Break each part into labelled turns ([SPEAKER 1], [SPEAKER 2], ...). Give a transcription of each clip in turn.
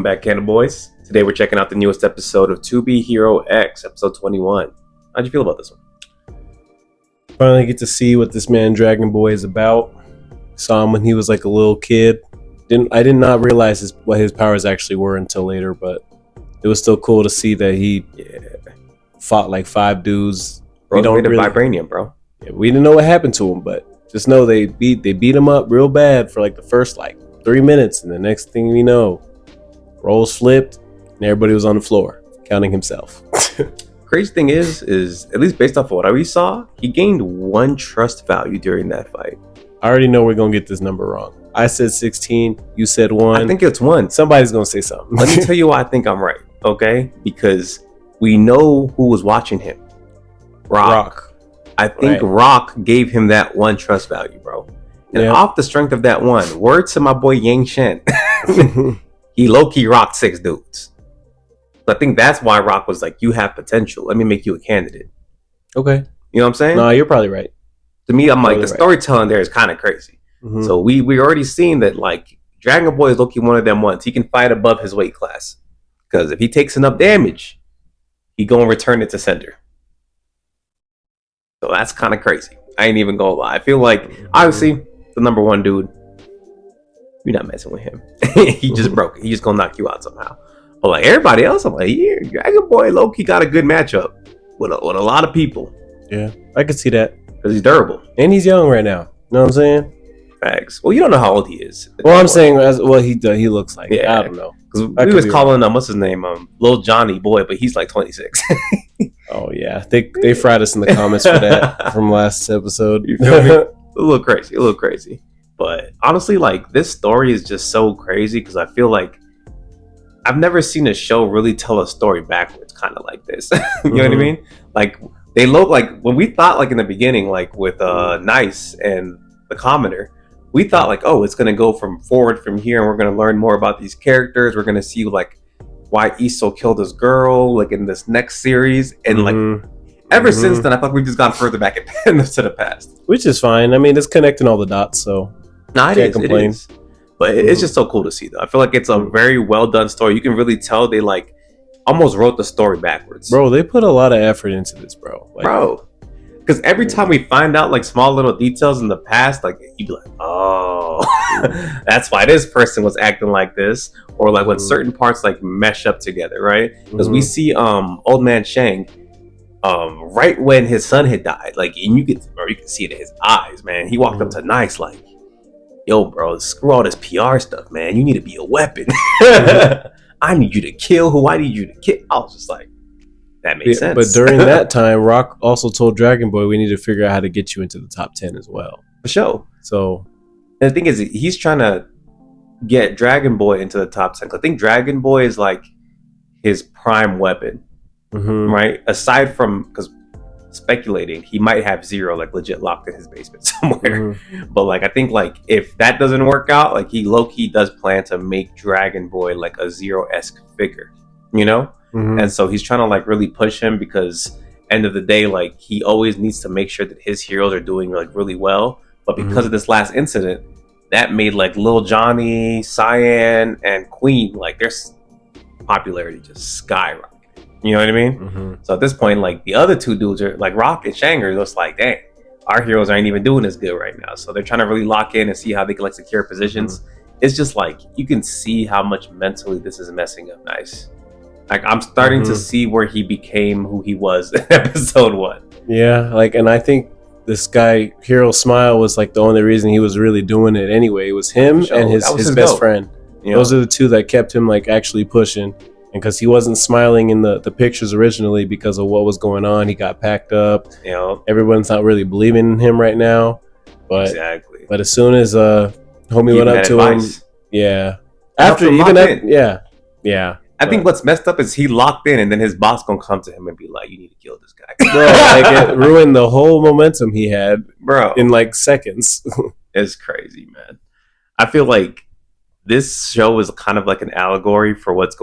[SPEAKER 1] back, Canada Boys. Today we're checking out the newest episode of To Be Hero X, episode 21. How'd you feel about this one?
[SPEAKER 2] Finally get to see what this man Dragon Boy is about. Saw him when he was like a little kid. I did not realize what his powers actually were until later, but it was still cool to see that he fought like 5 dudes.
[SPEAKER 1] Bro, we don't really vibranium, bro.
[SPEAKER 2] Yeah, we didn't know what happened to him, but just know they beat him up real bad for like the first 3 minutes, and the next thing we know, roles flipped and everybody was on the floor counting himself.
[SPEAKER 1] Crazy thing is at least based off of what we saw, he gained 1 trust value during that fight.
[SPEAKER 2] I already know we're gonna get this number wrong. I said 16, you said 1.
[SPEAKER 1] I think it's 1.
[SPEAKER 2] Somebody's gonna say something.
[SPEAKER 1] Let me tell you why I think I'm right, okay? Because we know who was watching him. Rock. I think Rock gave him that 1 trust value, bro. And off the strength of that 1, word to my boy Yang Shen, he low-key rocked 6 dudes. So I think that's why Rock was like, you have potential. Let me make you a candidate.
[SPEAKER 2] Okay.
[SPEAKER 1] You know what I'm saying?
[SPEAKER 2] No, you're probably right.
[SPEAKER 1] To me, I'm like, the storytelling there is kind of crazy. Mm-hmm. So we already seen that, like, Dragon Boy is low-key one of them ones. He can fight above his weight class. Because if he takes enough damage, he gonna return it to sender. So that's kind of crazy. I ain't even gonna lie. I feel like, obviously, the number 1 dude, you're not messing with him. He just broke it. He just gonna knock you out somehow. But like everybody else, I'm like, yeah, Dragon Boy low-key got a good matchup with a lot of people.
[SPEAKER 2] Yeah, I can see that.
[SPEAKER 1] Because he's durable.
[SPEAKER 2] And he's young right now. You know what I'm saying?
[SPEAKER 1] Facts. Well, you don't know how old he is.
[SPEAKER 2] Well, I'm saying, he looks like. Yeah. I don't know.
[SPEAKER 1] Because we was calling him, what's his name? Lil Johnny Boy, but he's like 26.
[SPEAKER 2] Oh, yeah. They fried us in the comments for that from last episode.
[SPEAKER 1] You feel me? A little crazy. But honestly, like, this story is just so crazy because I feel like I've never seen a show really tell a story backwards kind of like this. You know what I mean? Like, they look like, when we thought, like, in the beginning, like, with Nice and the Commoner, we thought, like, oh, it's going to go forward from here, and we're going to learn more about these characters. We're going to see, like, why Iso killed his girl, like, in this next series. And, like, ever since then, I thought we've just gone further back into the past.
[SPEAKER 2] Which is fine. I mean, it's connecting all the dots, so
[SPEAKER 1] can't complain. It is. But it's just so cool to see, though. I feel like it's a very well-done story. You can really tell they, like, almost wrote the story backwards.
[SPEAKER 2] Bro, they put a lot of effort into this, bro.
[SPEAKER 1] Because every time we find out, like, small little details in the past, like, you'd be like, oh, that's why this person was acting like this. Or, like, when certain parts, like, mesh up together, right? Because we see Old Man Shang right when his son had died. Like, and you can see it in his eyes, man. He walked up to Nice, like, yo, bro, screw all this PR stuff, man. You need to be a weapon. I need you to kill who I need you to kill. I was just like, that makes sense.
[SPEAKER 2] But during that time, Rock also told Dragon Boy, we need to figure out how to get you into the top 10 as well.
[SPEAKER 1] For sure.
[SPEAKER 2] So,
[SPEAKER 1] and the thing is, he's trying to get Dragon Boy into the top 10. I think Dragon Boy is like his prime weapon, right? Aside from, because speculating, he might have Zero like legit locked in his basement somewhere. But like, I think like if that doesn't work out, like he low-key does plan to make Dragon Boy like a Zero-esque figure, you know? And so he's trying to like really push him because end of the day, like he always needs to make sure that his heroes are doing like really well. But because of this last incident, that made like Lil Johnny, Cyan, and Queen, like their popularity just skyrocketed. You know what I mean? So at this point, like the other 2 dudes are like Rock and Shang are just like, dang, our heroes aren't even doing as good right now. So they're trying to really lock in and see how they can like secure positions. It's just like you can see how much mentally this is messing up Nice. Like I'm starting to see where he became who he was in episode 1.
[SPEAKER 2] Yeah, like, and I think this guy Hero Smile was like the only reason he was really doing it anyway. It was him and his best friend. You know? Those are the 2 that kept him like actually pushing. And because he wasn't smiling in the pictures originally because of what was going on, he got packed up. You know, everyone's not really believing in him right now. But but as soon as homie went up to him, after even that,
[SPEAKER 1] I think what's messed up is he locked in, and then his boss gonna come to him and be like, "You need to kill this guy."
[SPEAKER 2] Bro, like it ruined the whole momentum he had,
[SPEAKER 1] bro,
[SPEAKER 2] in like seconds.
[SPEAKER 1] It's crazy, man. I feel like this show is kind of like an allegory for what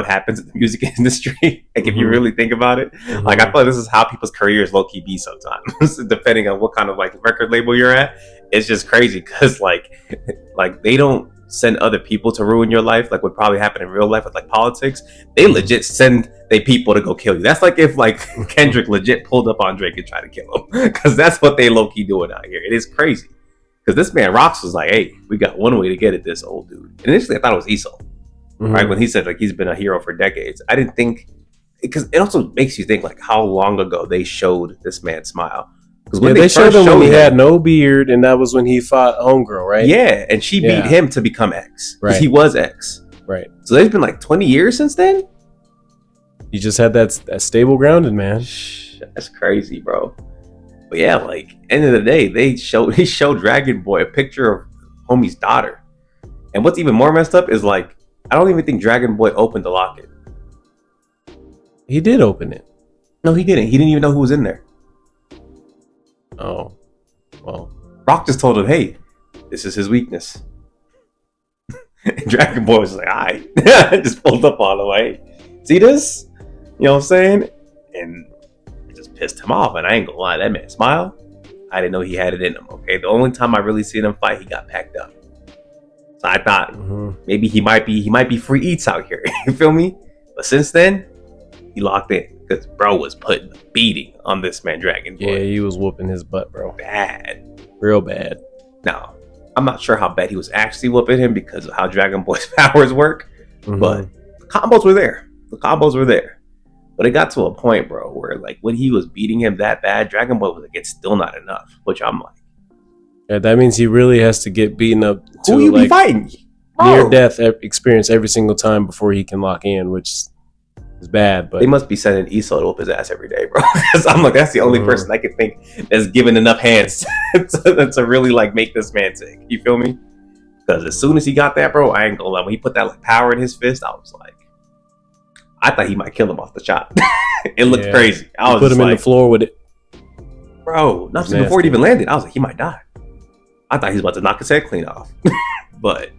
[SPEAKER 1] happens in the music industry. Like if you really think about it, like I feel like this is how people's careers low key be sometimes, depending on what kind of like record label you're at. It's just crazy because like they don't send other people to ruin your life, like what probably happened in real life with like politics, they legit send they people to go kill you. That's like if like Kendrick legit pulled up on Drake and tried to kill him, because that's what they low key doing out here. It is crazy. Because this man Rocks was like, hey, we got one way to get at this old dude. And initially I thought it was Esau, right? When he said like he's been a hero for decades, I didn't think, because it also makes you think like how long ago they showed this man smile. Because when
[SPEAKER 2] they showed him when he had no beard, and that was when he fought Homegirl, right?
[SPEAKER 1] Yeah, and she beat him to become X. Right. He was X.
[SPEAKER 2] Right.
[SPEAKER 1] So there's been like 20 years since then?
[SPEAKER 2] You just had that stable grounded, man.
[SPEAKER 1] That's crazy, bro. But yeah, like, end of the day, he showed Dragon Boy a picture of homie's daughter. And what's even more messed up is like, I don't even think Dragon Boy opened the locket.
[SPEAKER 2] He did open it.
[SPEAKER 1] No, he didn't. He didn't even know who was in there.
[SPEAKER 2] Oh, well.
[SPEAKER 1] Rock just told him, hey, this is his weakness. And Dragon Boy was like, all right. Just pulled up on him, like, see this? You know what I'm saying? And it just pissed him off. And I ain't gonna lie, that man smiled. I didn't know he had it in him, okay? The only time I really seen him fight, he got packed up. So I thought maybe he might be free eats out here. You feel me? But since then, he locked in. Because bro was putting a beating on this man, Dragon Boy.
[SPEAKER 2] Yeah, he was whooping his butt, bro.
[SPEAKER 1] Bad.
[SPEAKER 2] Real bad.
[SPEAKER 1] Now, I'm not sure how bad he was actually whooping him because of how Dragon Boy's powers work. But the combos were there. But it got to a point, bro, where like when he was beating him that bad, Dragon Boy was like, it's still not enough. Which I'm like,
[SPEAKER 2] yeah, that means he really has to get beaten up to
[SPEAKER 1] who you
[SPEAKER 2] like
[SPEAKER 1] be fighting?
[SPEAKER 2] Near death experience every single time before he can lock in, which is bad. But
[SPEAKER 1] they must be sending Esau to whoop his ass every day, bro. I'm like, that's the only person I can think that's given enough hands to really like make this man sick. You feel me? Because as soon as he got that, bro, I ain't gonna lie. When he put that like power in his fist, I was like, I thought he might kill him off the shot. It looked crazy. I was
[SPEAKER 2] put him in the floor with it,
[SPEAKER 1] bro. Not before it even landed, I was like, he might die. I thought he was about to knock his head clean off. But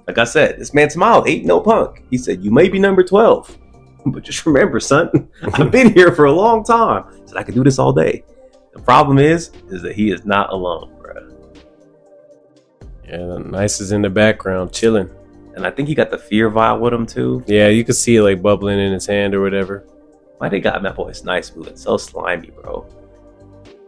[SPEAKER 1] like I said, this man smiled. Ain't no punk. He said, you may be number 12, but just remember, son, I've been here for a long time. I said I could do this all day. The problem is that he is not alone, bro.
[SPEAKER 2] Yeah, Nice is in the background chilling.
[SPEAKER 1] And I think he got the fear vial with him too.
[SPEAKER 2] Yeah, you could see it like bubbling in his hand or whatever.
[SPEAKER 1] Why they got that boy's Nice moving so slimy, bro?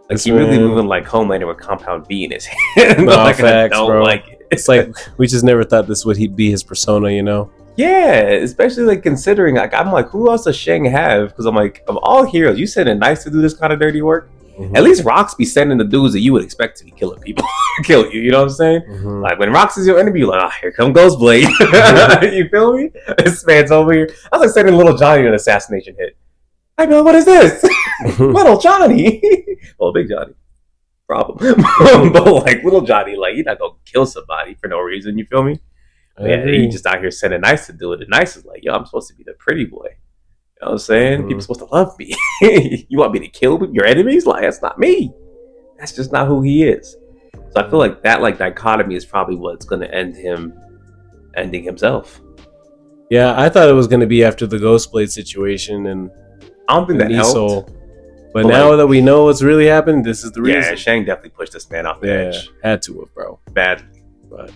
[SPEAKER 1] Like he really moving like Homelander with Compound B in his hand.
[SPEAKER 2] No,
[SPEAKER 1] like,
[SPEAKER 2] facts,
[SPEAKER 1] I don't
[SPEAKER 2] bro.
[SPEAKER 1] like it.
[SPEAKER 2] It's like we just never thought this would be his persona, you know?
[SPEAKER 1] Yeah, especially like considering like I'm like, who else does Shang have? Because I'm like, of all heroes, you sending Nice to do this kind of dirty work. At least Rox be sending the dudes that you would expect to be killing people, kill you. You know what I'm saying? Like when Rox is your enemy, you're like, oh, here come Ghostblade. You feel me? This man's over here. I was like sending Little Johnny an assassination hit. Hey man, what is this? Little Johnny. Well, Big Johnny. Problem. But like Little Johnny, like you're not gonna kill somebody for no reason. You feel me? Yeah, he just out here sending Nice to do it. And Nice is like, yo, I'm supposed to be the pretty boy. You know what I'm saying? People supposed to love me. You want me to kill your enemies? Like, that's not me. That's just not who he is. So I feel like that like dichotomy is probably what's going to end him ending himself.
[SPEAKER 2] Yeah, I thought it was going to be after the Ghostblade situation, and
[SPEAKER 1] I don't think that helped.
[SPEAKER 2] But now that we know what's really happened, this is the reason.
[SPEAKER 1] Yeah, Shang definitely pushed this man off the edge.
[SPEAKER 2] Had to have, bro.
[SPEAKER 1] Badly. But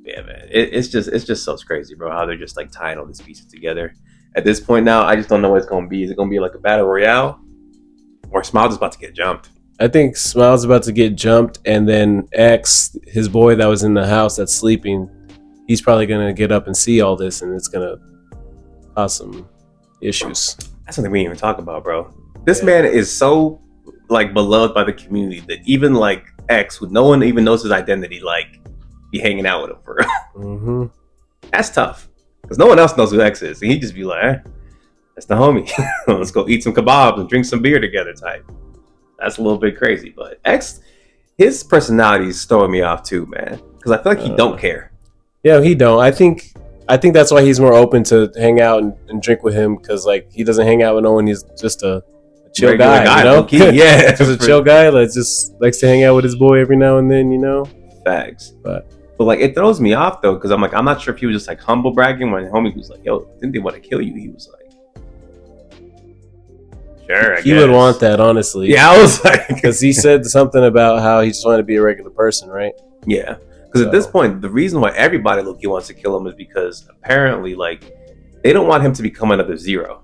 [SPEAKER 1] yeah, man, it's just so crazy, bro. How they're just like tying all these pieces together. At this point now, I just don't know what it's going to be. Is it going to be like a battle royale? Or Smiles is about to get jumped?
[SPEAKER 2] I think Smiles about to get jumped, and then X, his boy that was in the house that's sleeping, he's probably going to get up and see all this, and it's going to cause some issues.
[SPEAKER 1] That's something we didn't even talk about, bro. This man is so like beloved by the community that even like X, with no one even knows his identity, like be hanging out with him for real. That's tough. Because no one else knows who X is. And he'd just be like, that's the homie. Let's go eat some kebabs and drink some beer together type. That's a little bit crazy. But X, his personality is throwing me off too, man. Because I feel like he don't care. Yeah,
[SPEAKER 2] he don't. I think that's why he's more open to hang out and drink with him. Because like he doesn't hang out with no one. He's just a chill guy, you know?
[SPEAKER 1] Yeah.
[SPEAKER 2] Just a chill guy that just likes to hang out with his boy every now and then, you know?
[SPEAKER 1] Facts. But like it throws me off though, because I'm like, I'm not sure if he was just like humble bragging when homie was like, yo, didn't they want to kill you? He was like, sure, I
[SPEAKER 2] he
[SPEAKER 1] guess.
[SPEAKER 2] would want that, honestly.
[SPEAKER 1] Yeah, I was like,
[SPEAKER 2] because he said something about how he just wanted to be a regular person, right?
[SPEAKER 1] Yeah, Because at this point, the reason why everybody Loki wants to kill him is because apparently, like, they don't want him to become another Zero,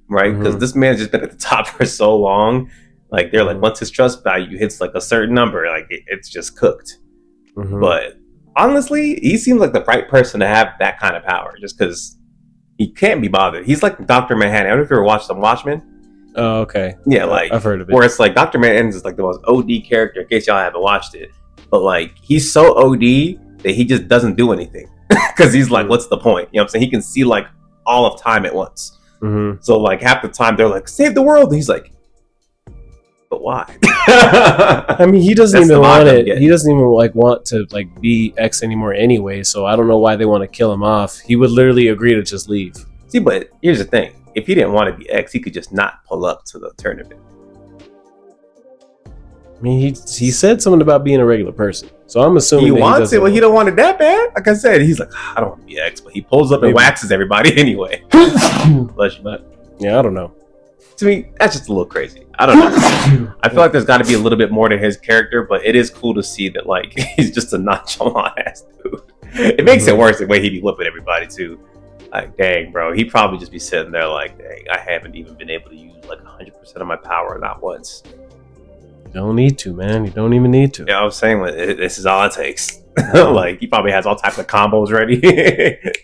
[SPEAKER 1] right? Because this man's just been at the top for so long. Like, they're like, once his trust value hits like a certain number, like it's just cooked. But honestly, he seems like the right person to have that kind of power, just because he can't be bothered. He's like Dr. Manhattan. I don't know if you ever watched some Watchmen.
[SPEAKER 2] Oh, okay.
[SPEAKER 1] Yeah, like
[SPEAKER 2] I've heard of it.
[SPEAKER 1] Where it's like Dr. Manhattan is like the most OD character, in case y'all haven't watched it. But like, he's so OD that he just doesn't do anything because he's like, what's the point? You know what I'm saying? He can see like all of time at once. So like half the time they're like, save the world, and he's like, but why?
[SPEAKER 2] I mean, he doesn't even want it. He doesn't even like want to like be X anymore anyway. So I don't know why they want to kill him off. He would literally agree to just leave.
[SPEAKER 1] See, but here's the thing: if he didn't want to be X, he could just not pull up to the tournament.
[SPEAKER 2] I mean, he said something about being a regular person, so I'm assuming
[SPEAKER 1] he wants it. Well, he don't want it that bad. Like I said, he's like, I don't want to be X, but he pulls up and waxes everybody anyway. Bless you, man.
[SPEAKER 2] Yeah, I don't know.
[SPEAKER 1] To me, that's just a little crazy. I don't know. I feel like there's got to be a little bit more to his character, but it is cool to see that like he's just a nonchalant ass dude. It makes it worse the way he be whipping everybody too. Like, dang, bro, he'd probably just be sitting there like, dang, I haven't even been able to use like 100% of my power, not once.
[SPEAKER 2] You don't need to, man. You don't even need to.
[SPEAKER 1] Yeah, you know I'm saying, this is all it takes. Like, he probably has all types of combos ready.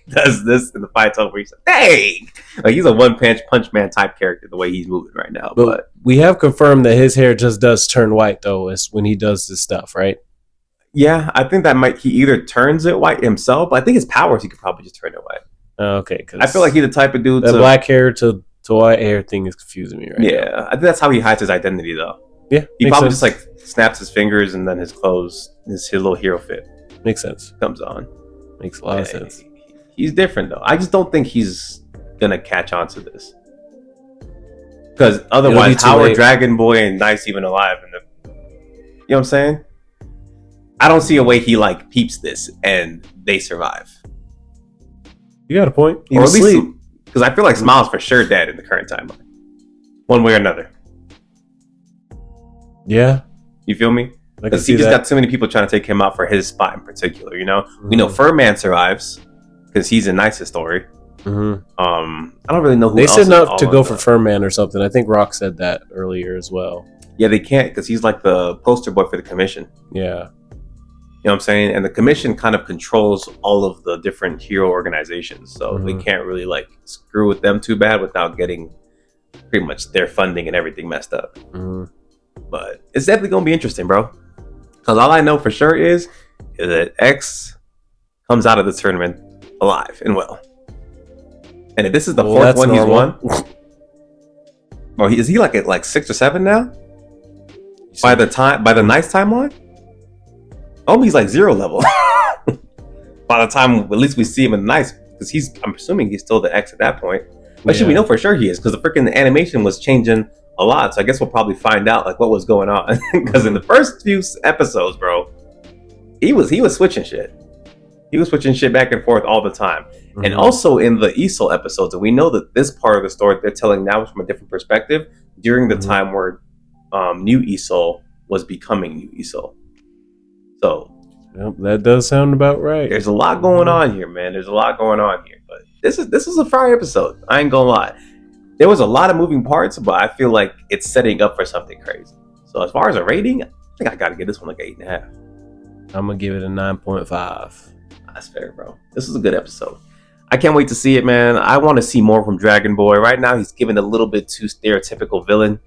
[SPEAKER 1] Does this in the fights over. He's like, dang! Like, he's a one-punch man type character the way he's moving right now. But
[SPEAKER 2] we have confirmed that his hair just does turn white, though, is when he does this stuff, right?
[SPEAKER 1] Yeah, I think that he either turns it white himself, but I think his powers, he could probably just turn it white.
[SPEAKER 2] Okay.
[SPEAKER 1] I feel like he's the type of dude
[SPEAKER 2] the black hair to white hair thing is confusing me right now.
[SPEAKER 1] Yeah, I think that's how he hides his identity, though.
[SPEAKER 2] Yeah,
[SPEAKER 1] he probably just like snaps his fingers and then his clothes, his little hero fit.
[SPEAKER 2] Makes sense.
[SPEAKER 1] Comes on.
[SPEAKER 2] Makes a lot of sense.
[SPEAKER 1] He's different though. I just don't think he's gonna catch on to this. Because otherwise, how are Dragon Boy and Nice even alive? You know what I'm saying? I don't see a way he like peeps this and they survive.
[SPEAKER 2] You got a point.
[SPEAKER 1] Or at least because I feel like Smile's for sure dead in the current timeline, one way or another.
[SPEAKER 2] Yeah.
[SPEAKER 1] You feel me? Because he just got too many people trying to take him out for his spot in particular, you know? We know Furman survives because he's in Nice's story. I don't really know who else.
[SPEAKER 2] They said not to go for Furman or something. I think Rock said that earlier as well.
[SPEAKER 1] Yeah, they can't because he's like the poster boy for the commission.
[SPEAKER 2] Yeah.
[SPEAKER 1] You know what I'm saying? And the commission kind of controls all of the different hero organizations. So they can't really like screw with them too bad without getting pretty much their funding and everything messed up. But it's definitely going to be interesting, bro. Because all I know for sure is that X comes out of the tournament alive and well. And if this is the fourth one he's won, bro, is he like at like 6 or 7 now? By the Nice timeline? Oh, he's like 0 level. By the time at least we see him in Nice, because I'm assuming he's still the X at that point. Actually, we know for sure he is because the freaking animation was changing a lot, so I guess we'll probably find out like what was going on. Because in the first few episodes, bro, he was switching shit. He was switching shit back and forth all the time. And also in the Esol episodes, and we know that this part of the story they're telling now is from a different perspective during the time where New Esol was becoming New Esol. So
[SPEAKER 2] that does sound about right.
[SPEAKER 1] There's a lot going on here, man. There's a lot going on here, but this is a fire episode. I ain't gonna lie. There was a lot of moving parts, but I feel like it's setting up for something crazy. So as far as a rating, I think I got to give this one like 8.5.
[SPEAKER 2] I'm gonna give it a 9.5.
[SPEAKER 1] That's fair, bro. This is a good episode. I can't wait to see it, man. I want to see more from Dragon Boy. Right now, he's given a little bit too stereotypical villain.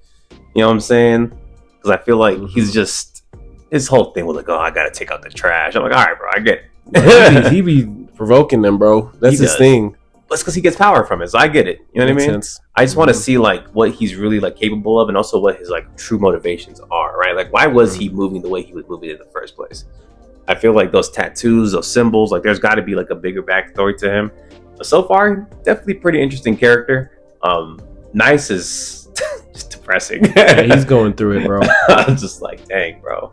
[SPEAKER 1] You know what I'm saying? Because I feel like he's just his whole thing was like, oh, I gotta take out the trash. I'm like, all right, bro, I get
[SPEAKER 2] it. he be provoking them, bro. That's his thing.
[SPEAKER 1] That's because he gets power from it, so I get it. You know what I mean?
[SPEAKER 2] Sense.
[SPEAKER 1] I just want to see like what he's really like capable of, and also what his like true motivations are. Right? Like, why was he moving the way he was moving in the first place? I feel like those tattoos, those symbols, like there's got to be like a bigger backstory to him. But so far, definitely pretty interesting character. Nice is just depressing.
[SPEAKER 2] Yeah, he's going through it, bro.
[SPEAKER 1] I'm just like, dang, bro.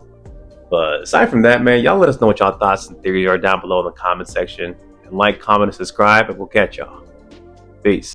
[SPEAKER 1] But aside from that, man, y'all let us know what y'all thoughts and theories are down below in the comment section. And like, comment, and subscribe, and we'll catch y'all. Peace.